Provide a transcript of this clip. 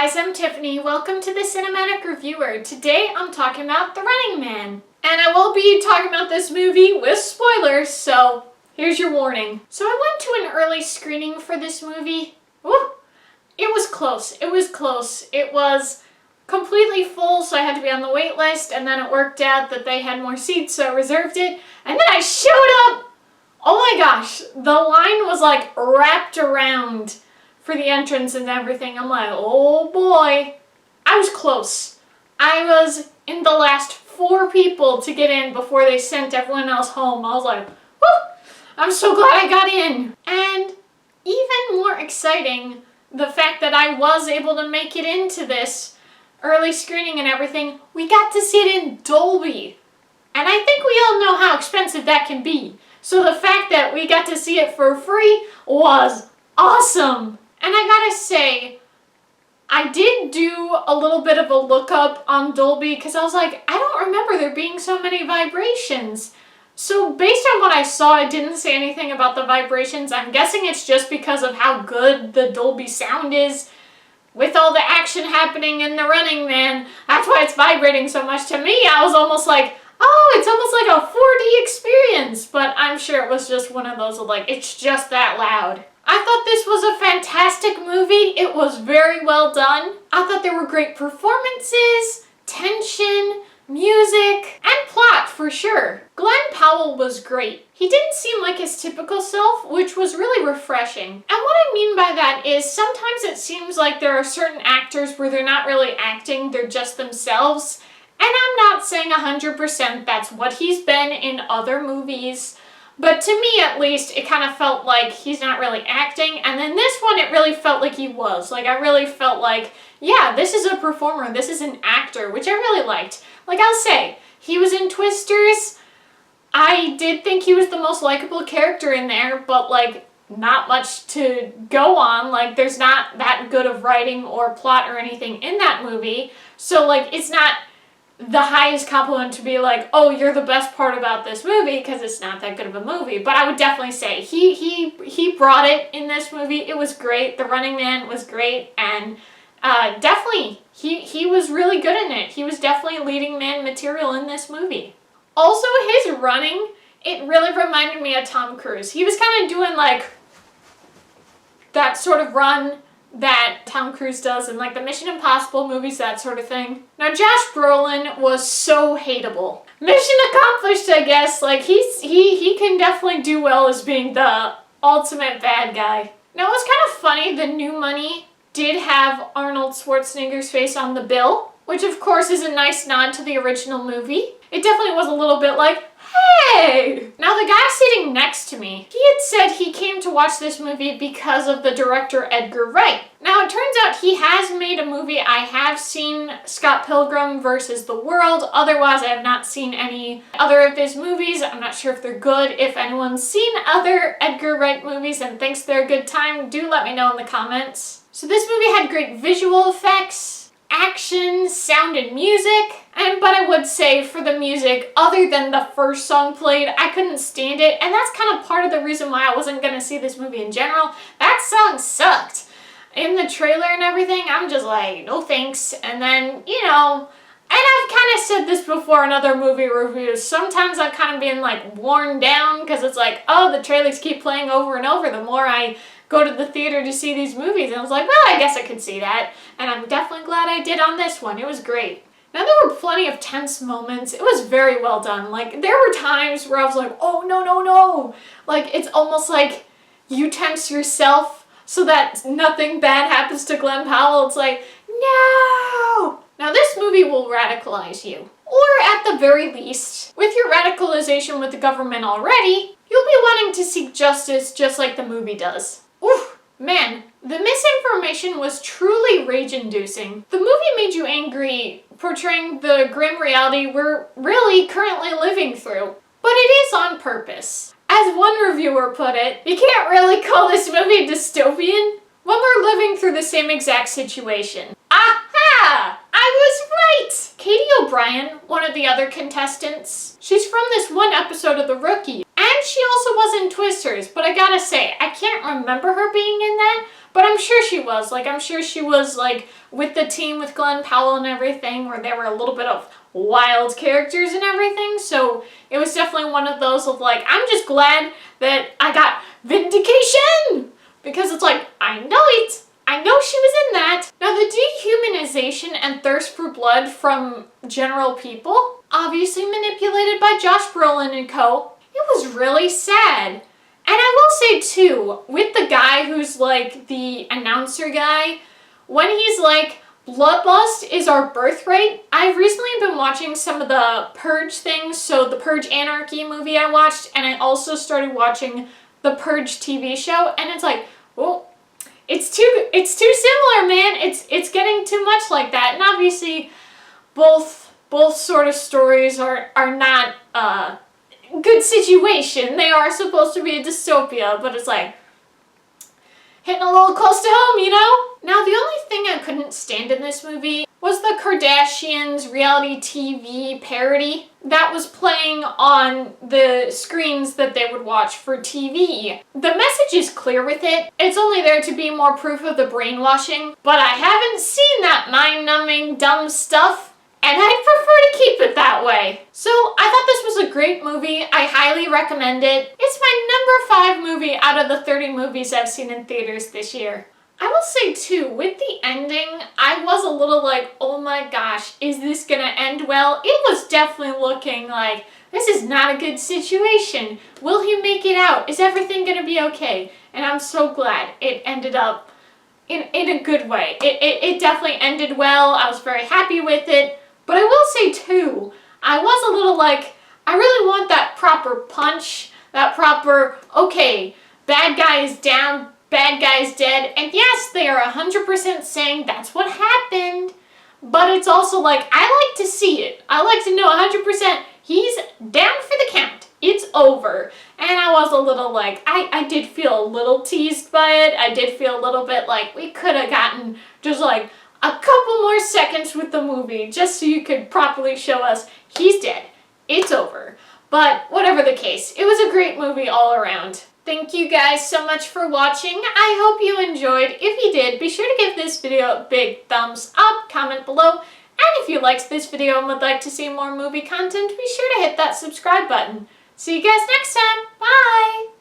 guys, I'm Tiffany. Welcome to the Cinematic Reviewer. Today I'm talking about The Running Man. And I will be talking about this movie with spoilers, so here's your warning. So I went to an early screening for this movie. Woo! It was close. It was completely full, so I had to be on the wait list, and then it worked out that they had more seats, so I reserved it. And then I showed up! Oh my gosh, the line was like wrapped around for the entrance and everything. I'm like, oh boy. I was close. I was in the last 4 people to get in before they sent everyone else home. I was like, whoo! I'm so glad I got in. And even more exciting, the fact that I was able to make it into this early screening and everything, we got to see it in Dolby. And I think we all know how expensive that can be. So the fact that we got to see it for free was awesome. And I gotta say, I did do a little bit of a lookup on Dolby because I was like, I don't remember there being so many vibrations. So based on what I saw, it didn't say anything about the vibrations. I'm guessing it's just because of how good the Dolby sound is with all the action happening in The Running Man. That's why it's vibrating so much. To me, I was almost like, oh, it's almost like a 4D experience. But I'm sure it was just one of those of like, it's just that loud. I thought this was a fantastic movie. It was very well done. I thought there were great performances, tension, music, and plot for sure. Glen Powell was great. He didn't seem like his typical self, which was really refreshing. And what I mean by that is sometimes it seems like there are certain actors where they're not really acting, they're just themselves. And I'm not saying 100% that's what he's been in other movies. But to me, at least, it kind of felt like he's not really acting. And then this one, it really felt like he was. Like, I really felt like, yeah, this is a performer. This is an actor, which I really liked. Like, I'll say, he was in Twisters. I did think he was the most likable character in there, but, like, not much to go on. Like, there's not that good of writing or plot or anything in that movie. So, like, it's not the highest compliment to be like, oh, you're the best part about this movie, because it's not that good of a movie. But I would definitely say he brought it in this movie. It was great. The Running Man was great, and definitely he was really good in it. He was definitely leading man material in this movie. Also, his running, it really reminded me of Tom Cruise. He was kind of doing like that sort of run that Tom Cruise does in like the Mission Impossible movies, that sort of thing. Now, Josh Brolin was so hateable. Mission accomplished, I guess. Like, he can definitely do well as being the ultimate bad guy. Now, it was kind of funny, the New Money did have Arnold Schwarzenegger's face on the bill, which of course is a nice nod to the original movie. It definitely was a little bit like, hey! Now, the guy sitting next to me, he had said he came to watch this movie because of the director Edgar Wright. Now, it turns out he has made a movie. I have seen Scott Pilgrim vs. the World. Otherwise, I have not seen any other of his movies. I'm not sure if they're good. If anyone's seen other Edgar Wright movies and thinks they're a good time, do let me know in the comments. So this movie had great visual effects, action, sound, and music. But I would say for the music, other than the first song played, I couldn't stand it. And that's kind of part of the reason why I wasn't going to see this movie in general. That song sucked. In the trailer and everything, I'm just like, no thanks. And then, you know, and I've kind of said this before in other movie reviews, sometimes I've kind of been like worn down because it's like, oh, the trailers keep playing over and over the more I go to the theater to see these movies. And I was like, well, I guess I could see that. And I'm definitely glad I did on this one. It was great. Now, there were plenty of tense moments. It was very well done. Like, there were times where I was like, oh, no, no, no. Like, it's almost like you tense yourself so that nothing bad happens to Glen Powell. It's like, no! Now, this movie will radicalize you. Or, at the very least, with your radicalization with the government already, you'll be wanting to seek justice just like the movie does. Oof, man, the misinformation was truly rage-inducing. The movie made you angry, portraying the grim reality we're really currently living through. But it is on purpose. As one reviewer put it, you can't really call this movie dystopian when we're living through the same exact situation. Aha! I was right! Katie O'Brien, one of the other contestants, she's from this one episode of The Rookie. And she also was in Twisters, but I gotta say, I can't remember her being in that, But I'm sure she was. Like, I'm sure she was, like, with the team with Glen Powell and everything, where they were a little bit of wild characters and everything. So it was definitely one of those of, like, I'm just glad that I got vindication! Because it's like, I know it! I know she was in that. Now, the dehumanization and thirst for blood from general people, obviously manipulated by Josh Brolin and co., it was really sad. And I will say, too, with the guy who's, like, the announcer guy, when he's like, bloodlust is our birthright, I've recently been watching some of the Purge things, so the Purge Anarchy movie I watched, and I also started watching the Purge TV show, and it's like, well, it's too similar, man. It's getting too much like that, and obviously, both sort of stories are not, good situation. They are supposed to be a dystopia, but it's like hitting a little close to home, you know? Now, the only thing I couldn't stand in this movie was the Kardashians reality TV parody that was playing on the screens that they would watch for TV. The message is clear with it. It's only there to be more proof of the brainwashing, but I haven't seen that mind-numbing dumb stuff, and I'd prefer to keep it that way. So I thought this was a great movie. I highly recommend it. It's my number 5 movie out of the 30 movies I've seen in theaters this year. I will say too, with the ending, I was a little like, oh my gosh, is this gonna end well? It was definitely looking like, this is not a good situation. Will he make it out? Is everything gonna be okay? And I'm so glad it ended up in a good way. It definitely ended well. I was very happy with it. But I will say, too, I was a little like, I really want that proper punch, that proper, okay, bad guy is down, bad guy is dead, and yes, they are 100% saying that's what happened, but it's also like, I like to see it. I like to know 100% he's down for the count. It's over. And I was a little like, I did feel a little teased by it. I did feel a little bit like we could have gotten just like a couple more seconds with the movie just so you could properly show us he's dead. It's over. But whatever the case, it was a great movie all around. Thank you guys so much for watching. I hope you enjoyed. If you did, be sure to give this video a big thumbs up, comment below, and if you liked this video and would like to see more movie content, be sure to hit that subscribe button. See you guys next time. Bye!